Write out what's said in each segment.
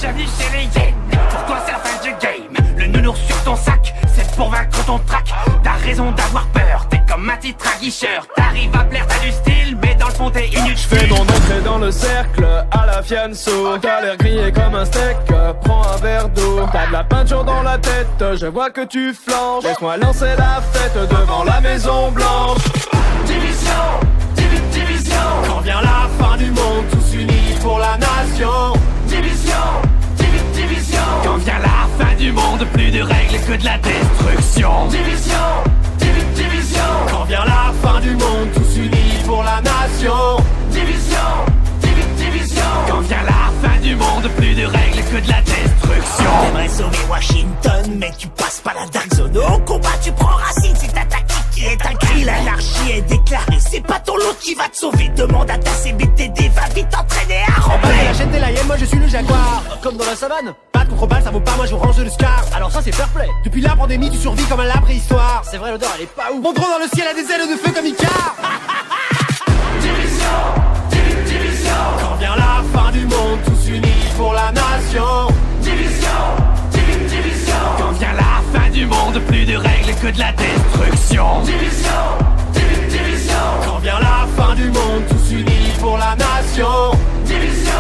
Bienvenue chez les Yen. Pour toi c'est la fin du game. Le nounours sur ton sac, c'est pour vaincre ton trac. T'as raison d'avoir peur, t'es comme un titre aguicheur. T'arrives à plaire, t'as du style, mais dans le fond t'es inutile. Fais mon entrée dans le cercle à la fianso. T'as l'air grillé comme un steak, prends un verre d'eau. T'as de la peinture dans la tête, je vois que tu flanches. Laisse-moi lancer la fête devant la Maison Blanche. Division, division. Quand vient la fin du monde, tous unis pour la nation. Division, division. Quand vient la fin du monde, plus de règles que de la destruction. Division, division. Quand vient la fin du monde, tous unis pour la nation. Division, division. Quand vient la fin du monde, plus de règles que de la destruction. T'aimerais sauver Washington, mais tu passes pas la Dark Zone. Au combat, tu prends racine, c'est ta tactique qui est un cri. L'anarchie est déclarée, c'est pas ton lot qui va te sauver. Demande à ta CBTD, va vite t'entraîner à remplir. Achète des Lions, moi je suis le jaguar. Comme dans la savane, pas de contre-balle, ça vaut pas, moi je range le scar. Alors ça c'est fair play. Depuis la pandémie, tu survis comme à la préhistoire. C'est vrai, l'odeur elle est pas ouf. Mon drone dans le ciel a des ailes de feu comme Icar. Division, division. Quand vient la fin du monde, tous unis pour la nation. Division, division. Quand vient la fin du monde, plus de règles que de la destruction. Division, division. Quand vient la fin du monde, tous unis pour la nation. Division,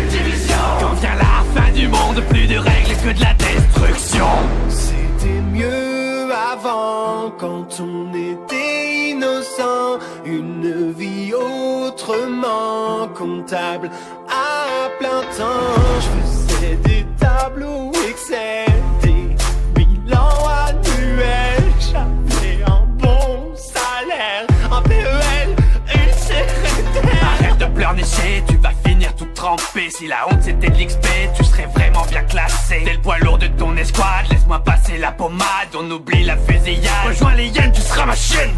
division. Quand vient la fin du monde, plus de règles que de la destruction. C'était mieux avant, quand on était innocent. Une vie autrement comptable à plein temps. Je faisais des tableaux Excel, des bilans annuels. J'avais un bon salaire, un PEL, une secrétaire. Arrête de pleurnicher, tu vas finir tout trempé. Si la honte c'était de l'XP, tu serais vraiment bien classé. T'es le poids lourd de ton escouade, laisse-moi passer la pommade. On oublie la fusillade, rejoins les hyènes, tu seras ma chienne.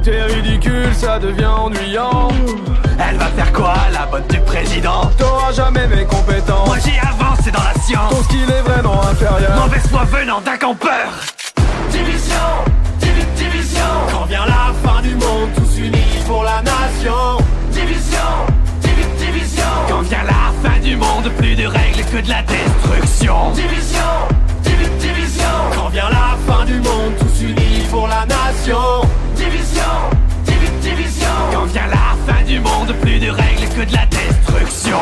T'es ridicule, ça devient ennuyant. Elle va faire quoi, la botte du président? T'auras jamais mes compétences. Moi j'ai avancé dans la science. Ton skill est vraiment inférieur. Mauvaise foi venant d'un campeur. Division, division. Quand vient la fin du monde, tous unis pour la nation. Division, division. Quand vient la fin du monde, plus de règles que de la destruction. Division, division. Quand vient la fin du monde, tous unis pour la nation. Division, division. Quand vient la fin du monde, plus de règles que de la destruction.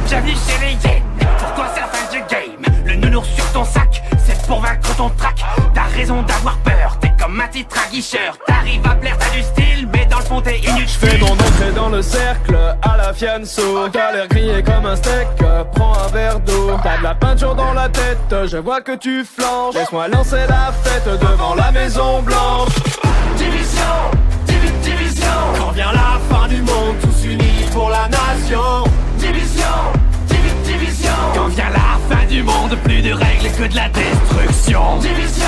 Bienvenue chez les Yen. Pour toi c'est la fin du game. Le nounours sur ton sac, c'est pour vaincre ton trac. T'as raison d'avoir peur, t'es comme un titre aguicheur. T'arrives à plaire, t'as du style, mais dans le fond t'es inutile. Fais mon entrée dans le cercle à la fianso. T'as l'air grillé comme un steak, prends un verre d'eau. T'as de la peinture dans la tête, je vois que tu flanches. Laisse-moi lancer la fête devant la Maison Blanche. Division, division. Quand vient la fin du monde, tous unis pour la nation. Division, division. Quand vient la fin du monde, plus de règles que de la destruction. Division,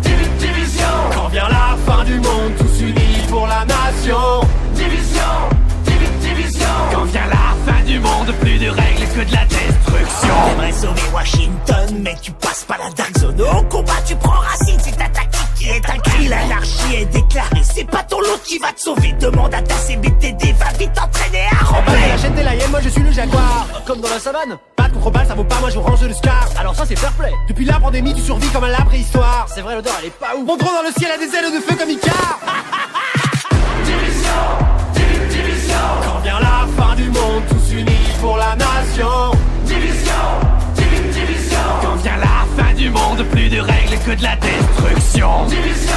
division. Quand vient la fin du monde, tous unis pour la nation. Division, division. Quand vient la fin du monde, plus de règles que de la destruction. T'aimerais sauver Washington, mais tu passes pas la Dark Zone. Au combat, tu prends racine, c'est ta tactique qui est un cri. L'anarchie est déclarée, c'est pas ton lot qui va te sauver. Demande à ta CBTD, va vite t'entraîner à remplir. Achète des Lions, moi je suis le jaguar. Comme dans la savane, pas de contre-balle, ça vaut pas, moi je range le scar. Alors ça c'est fair play. Depuis la pandémie, tu survis comme à la préhistoire. C'est vrai, l'odeur elle est pas ouf. Mon drone dans le ciel a des ailes de feu comme Icar. Division, division. Quand vient la fin du monde, tous unis pour la nation. Division, division. Quand vient la fin du monde, plus de règles que de la destruction. Division,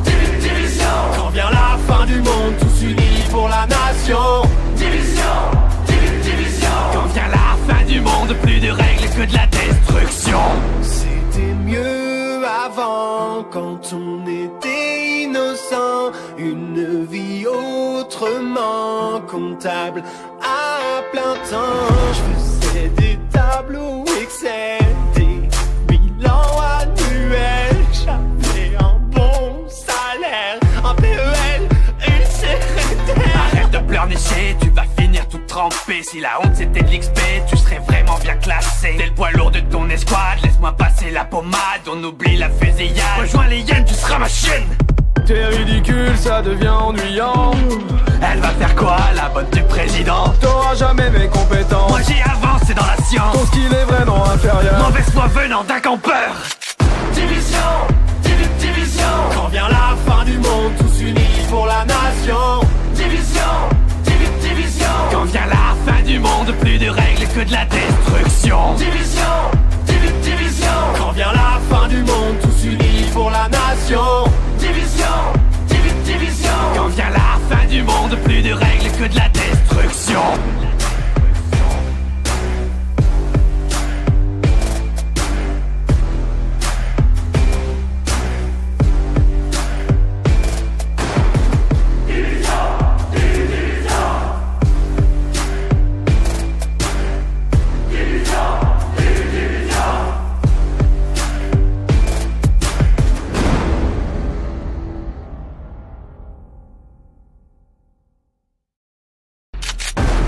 division. Quand vient la fin du monde, tous unis pour la nation. Division, division. Quand vient la fin du monde, plus de règles que de la destruction. C'était mieux avant, quand on était innocent. Une vie autrement comptable à plein temps. Je faisais des tableaux Excel. Si la honte c'était de l'XP, tu serais vraiment bien classé. T'es le poids lourd de ton escouade, laisse-moi passer la pommade. On oublie la fusillade, rejoins les hyènes, tu seras ma chienne. T'es ridicule, ça devient ennuyant. Elle va faire quoi, la bonne du président? T'auras jamais mes compétences. Moi j'y avance, c'est dans la science. Ton skill est vraiment inférieur. Mauvaise foi venant d'un campeur. Division, division. Quand vient la fin du monde, tous unis pour la nation. Division, division. Quand vient la fin du monde, plus de règles que de la destruction. Division, division. Quand vient la fin du monde, tous unis pour la nation. Division, division. Quand vient la fin du monde, plus de règles que de la destruction.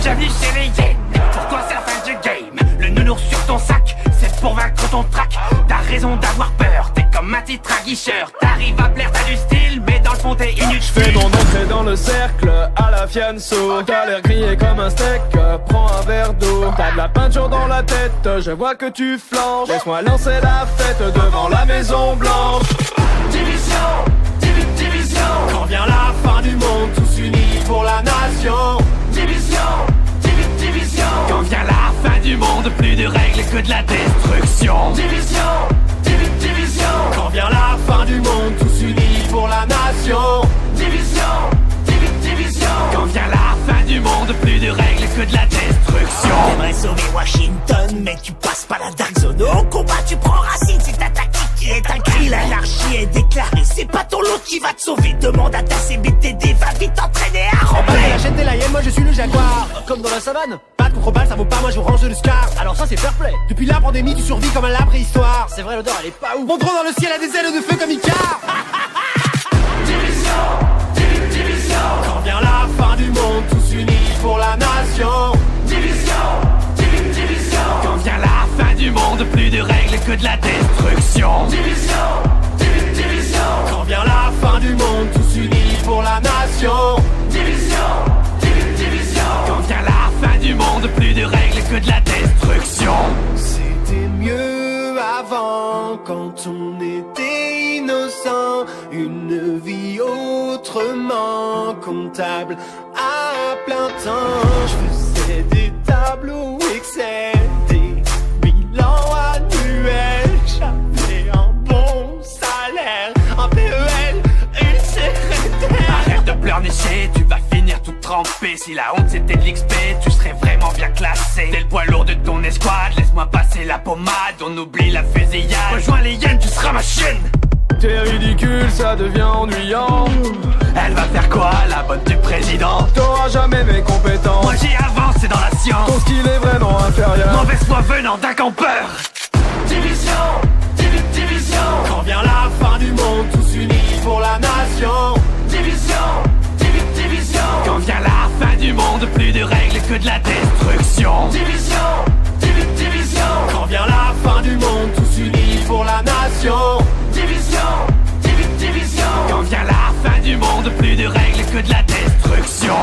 Bienvenue chez les hyènes. Pour toi c'est la fin du game. Le nounours sur ton sac, c'est pour vaincre ton trac. T'as raison d'avoir peur, t'es comme un titre aguicheur. T'arrives à plaire, t'as du style, mais dans le fond t'es inutile. Fais ton entrée dans le cercle à la fianso. T'as l'air grillé comme un steak, prends un verre d'eau. T'as de la peinture dans la tête, je vois que tu flanches. Laisse-moi lancer la fête devant la Maison Blanche. Division, division. Quand vient la fin du monde, tous unis pour la nation. Division, division. Quand vient la fin du monde, plus de règles que de la destruction. Division, division. Quand vient la fin du monde, tous unis pour la nation. Division, division. Quand vient la fin du monde, plus de règles que de la destruction. T'aimerais sauver Washington, mais tu passes pas la Dark Zone. Au combat, tu prends racine, c'est ta tactique qui est un cri. L'anarchie est déclarée, c'est pas ton lot qui va te sauver. Demande à ta CBTD, va vite t'entraîner à remplir. La chaîne des la hyène, moi je suis le jaguar. Comme dans la savane, pas de contre-balle, ça vaut pas, moi je range le scar. Alors ça c'est fair play. Depuis la pandémie, tu survis comme à la préhistoire. C'est vrai, l'odeur elle est pas ouf. Mon drone dans le ciel a des ailes de feu comme Icar. Division, division. Quand vient la fin du monde, tous unis pour la nation. Division, division. Quand vient la fin du monde, plus de règles que de la destruction. Division, division. Quand vient la fin du monde, tous unis pour la nation. Division, division. Quand vient la fin du monde, plus de règles que de la destruction. C'était mieux avant, quand on était innocent. Une vie autrement comptable à plein temps. Je faisais des tableaux Excel, des bilans annuels. J'avais un bon salaire, un PEL, une secrétaire. Arrête de pleurnicher, tu vas finir tout trempé. Si la honte c'était de l'XP, tu serais vraiment bien classé. T'es le poids lourd de ton escouade, laisse-moi passer la pommade. On oublie la fusillade, rejoins les hyènes, tu seras ma chienne. T'es ridicule, ça devient ennuyant. Elle va faire quoi, la bonne du président? T'auras jamais mes compétences. Moi j'y avance, c'est dans la science. Ton skill est vraiment inférieur. Mauvaise foi venant d'un campeur. Division, division. Quand vient la fin du monde, tous unis pour la nation. Division, division. Quand vient la fin du monde, plus de règles que de la destruction. Division, division. Quand vient la fin du monde, tous unis pour la nation. Division, division. Quand vient la fin du monde, plus de règles que de la destruction.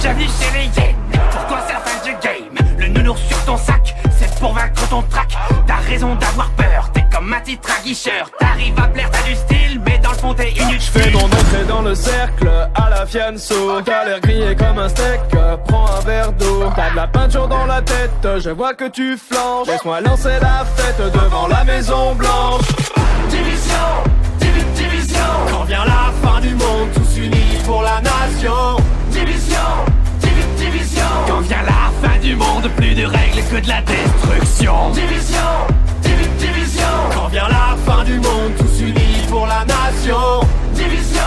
Bienvenue chez les hyènes. Pour toi c'est la fin du game. Le nounours sur ton sac, c'est pour vaincre ton trac. T'as raison d'avoir peur, t'es comme un titre aguicheur. T'arrives à plaire, t'as du style, mais dans le fond t'es inutile. Fais ton entrée dans le cercle à la fianso. T'as l'air grillé comme un steak, prends un verre d'eau. T'as de la peinture dans la tête, je vois que tu flanches. Laisse-moi lancer la fête devant la Maison Blanche. Division, division. Quand vient la fin du monde, tous unis pour la nation. Division, division. division. Quand vient la fin du monde, plus de règles que de la destruction. Division, division. Quand vient la fin du monde, tous unis pour la nation. Division,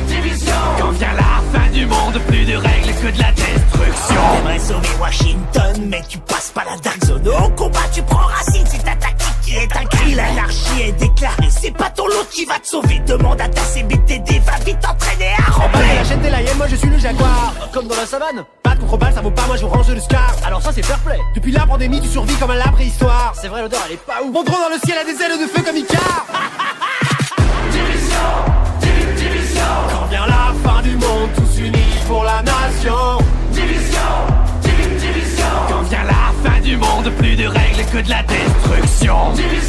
division. Quand vient la fin du monde, plus de règles que de la destruction. T'aimerais sauver Washington, mais tu passes pas la dark zone. Au combat, tu prends racine, c'est ta tactique qui est un cri. L'anarchie est déclarée, c'est pas ton lot qui va te sauver. Demande à ta CBTD, va vite t'entraîner à Allez, remplir. achète des Lions, moi je suis le jaguar. Comme dans la savane, batte contre balle, ça vaut pas, moi je range le scar. Alors ça c'est fair play. Depuis la pandémie, tu survis comme à la préhistoire. C'est vrai, l'odeur elle est pas ouf. Mon drone dans le ciel a des ailes de feu comme Icar. Division, division. Quand vient la fin du monde, tous unis pour la nation. Division, division. Quand vient la fin du monde, plus de règles que de la destruction. Division.